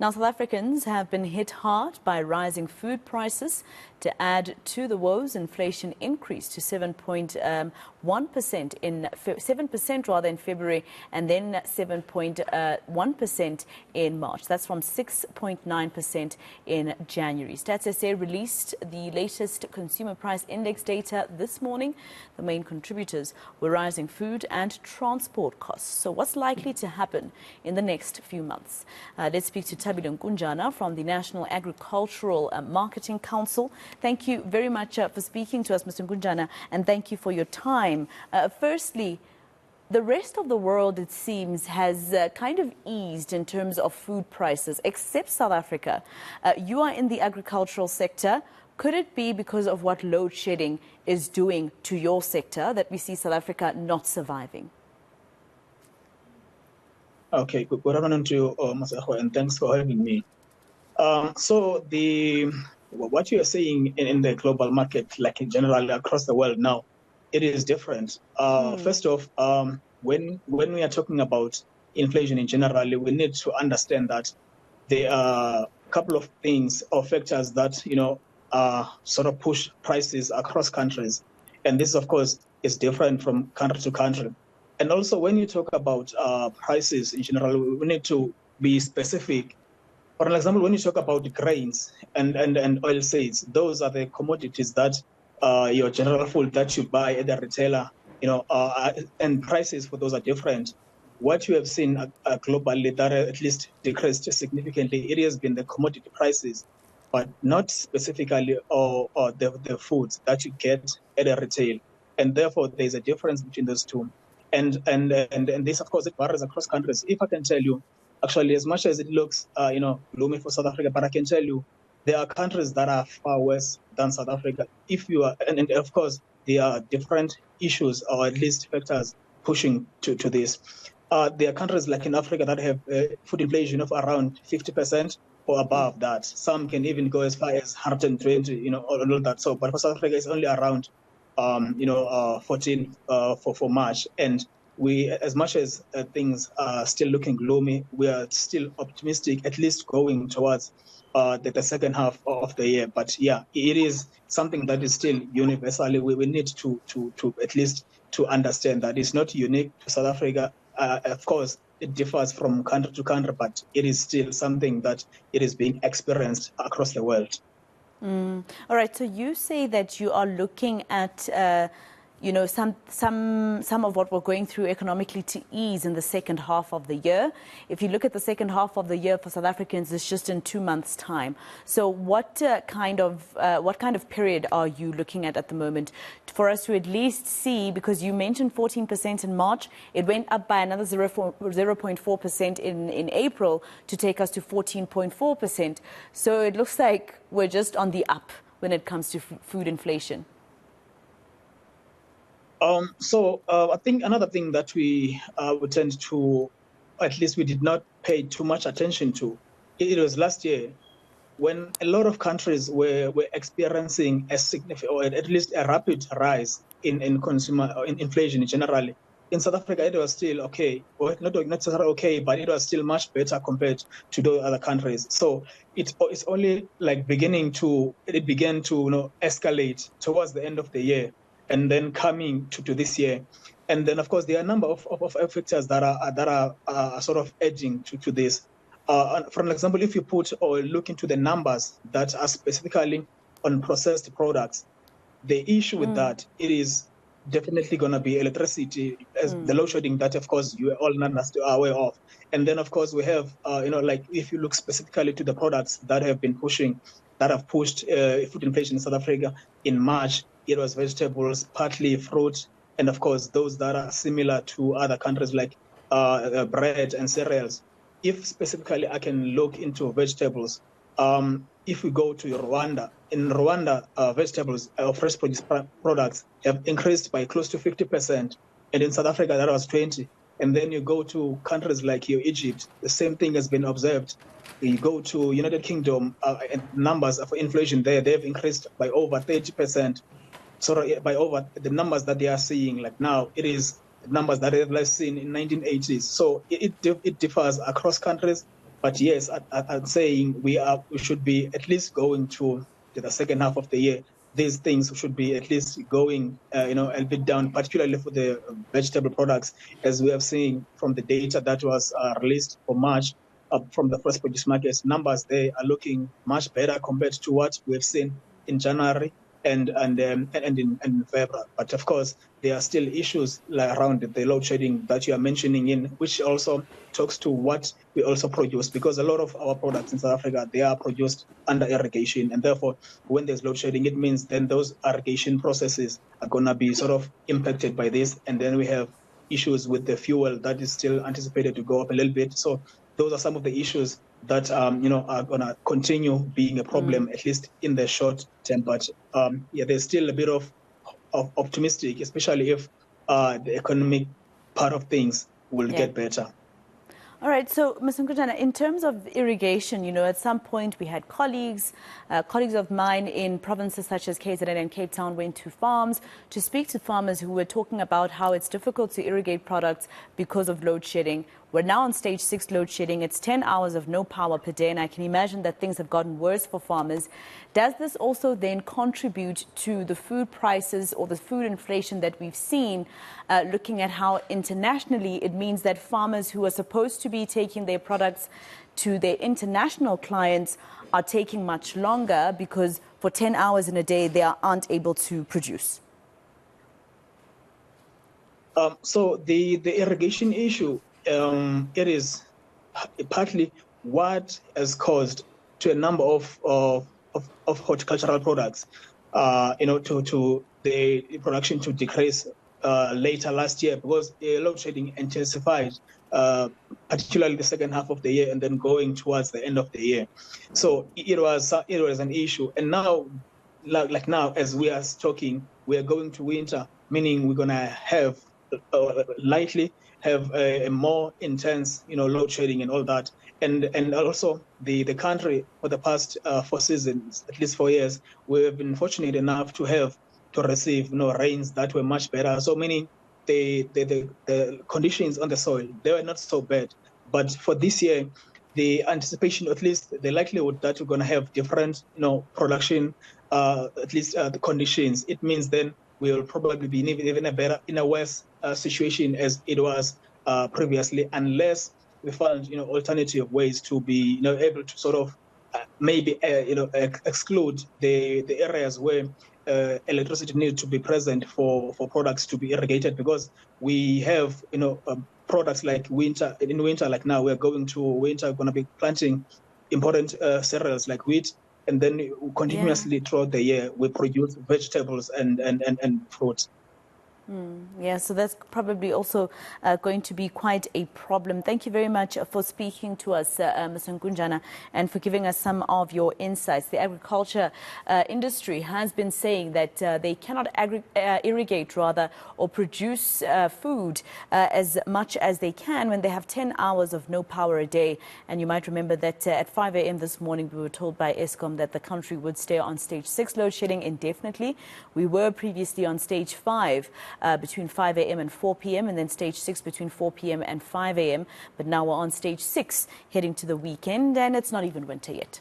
Now, South Africans have been hit hard by rising food prices. To add to the woes, inflation increased to 7.1% in 7% rather in February, and then 7.1% in March. That's from 6.9% in January. Stats SA released the latest consumer price index data this morning. The main contributors were rising food and transport costs. So what's likely to happen in the next few months? Let's speak to Thabile Nkunjana from the National Agricultural Marketing Council. Thank you very much for speaking to us, Mr. Nkunjana, and thank you for your time. Firstly, the rest of the world, it seems, has kind of eased in terms of food prices, except South Africa. You are in the agricultural sector. Could it be because of what load shedding is doing to your sector that we see South Africa not surviving? Okay, good afternoon to you, Masako, and thanks for having me. What you are seeing in the global market, like in general across the world now, it is different. First off, when we are talking about inflation in general, we need to understand that there are a couple of things or factors that sort of push prices across countries, and this, of course, is different from country to country. And also, when you talk about prices in general, we need to be specific. For example, when you talk about grains and oilseeds, those are the commodities that your general food that you buy at the retailer, and prices for those are different. What you have seen globally that at least decreased significantly, it has been the commodity prices, but not specifically the foods that you get at a retail. And therefore, there's a difference between those two. And this, of course, it varies across countries. If I can tell you, actually, as much as it looks, gloomy for South Africa, but I can tell you there are countries that are far worse than South Africa. If you are, and of course, there are different issues or at least factors pushing to this. There are countries like in Africa that have food inflation of around 50% or above that. Some can even go as far as 120, all that. So, but for South Africa, it's only around 14 for March. And we, as much as things are still looking gloomy, we are still optimistic, at least going towards the second half of the year. But yeah, it is something that is still universally. We need to at least to understand that it's not unique to South Africa. Of course, it differs from country to country, but it is still something that it is being experienced across the world. All right. So you say that you are looking at, some of what we're going through economically to ease in the second half of the year. If you look at the second half of the year for South Africans, it's just in 2 months' time. So what kind of period are you looking at the moment for us to at least see? Because you mentioned 14% in March, it went up by another 0.4% in April to take us to 14.4%. So it looks like we're just on the up when it comes to food inflation. I think another thing that we would tend to, at least we did not pay too much attention to, it was last year when a lot of countries were experiencing a significant, or at least a rapid rise in consumer in inflation generally. In South Africa, it was still okay, or not necessarily okay, but it was still much better compared to those other countries. So it's only like began to escalate towards the end of the year, and then coming to this year. And then, of course, there are a number of factors that are sort of edging to this. For example, if you put or look into the numbers that are specifically on processed products, the issue with that, it is definitely going to be electricity, as the load shedding that, of course, you all are aware of. And then, of course, we have, like if you look specifically to the products that have pushed food inflation in South Africa in March, it was vegetables, partly fruit, and of course, those that are similar to other countries like bread and cereals. If specifically I can look into vegetables, if we go to Rwanda, in Rwanda, vegetables or fresh produce products have increased by close to 50%. And in South Africa, that was 20%. And then you go to countries like Egypt, the same thing has been observed. You go to United Kingdom, and numbers of inflation there, they've increased by over 30%. So by over the numbers that they are seeing like now, it is numbers that they've last seen in 1980s. So it differs across countries. But yes, I'm saying we should be at least going to the second half of the year. These things should be at least going, a bit down, particularly for the vegetable products, as we have seen from the data that was released for March from the first produce markets. Numbers there are looking much better compared to what we have seen in January and in February. But of course, there are still issues like around the load shedding that you are mentioning in, which also talks to what we also produce, because a lot of our products in South Africa, they are produced under irrigation. And therefore, when there's load shedding, it means then those irrigation processes are going to be sort of impacted by this. And then we have issues with the fuel that is still anticipated to go up a little bit. So those are some of the issues that are going to continue being a problem, at least in the short term. But there's still a bit of optimistic, especially if the economic part of things will get better. All right, so Ms. Nkunjana, in terms of irrigation, at some point we had colleagues of mine in provinces such as KZN and Cape Town went to farms to speak to farmers who were talking about how it's difficult to irrigate products because of load shedding. We're now on stage 6 load shedding. It's 10 hours of no power per day, and I can imagine that things have gotten worse for farmers. Does this also then contribute to the food prices or the food inflation that we've seen, looking at how internationally it means that farmers who are supposed to be taking their products to their international clients are taking much longer because for 10 hours in a day they aren't able to produce? So the irrigation issue, it is partly what has caused to a number of horticultural products, to the production to decrease later last year, because load shedding intensified, particularly the second half of the year and then going towards the end of the year. So it was an issue. And now, like now, as we are talking, we are going to winter, meaning we're going to have likely have a more intense, load shedding and all that. And also the country for the past 4 seasons, at least 4 years, we have been fortunate enough to receive, rains that were much better. So meaning the conditions on the soil, they were not so bad. But for this year, the anticipation, at least the likelihood that we're going to have different, production, at least the conditions, it means then we will probably be in a worse situation as it was previously, unless we found alternative ways to be able to sort of maybe exclude the areas where electricity needs to be present for products to be irrigated, because we have products like in winter, like now we're going to be planting important cereals like wheat. And then continuously throughout the year, we produce vegetables and fruits. Yeah, so that's probably also going to be quite a problem. Thank you very much for speaking to us, Ms. Nkunjana, and for giving us some of your insights. The agriculture industry has been saying that they cannot irrigate, or produce food as much as they can when they have 10 hours of no power a day. And you might remember that at 5 a.m. this morning, we were told by Eskom that the country would stay on stage 6 load shedding indefinitely. We were previously on stage 5. Between 5 a.m. and 4 p.m. and then stage 6 between 4 p.m. and 5 a.m. But now we're on stage 6 heading to the weekend, and it's not even winter yet.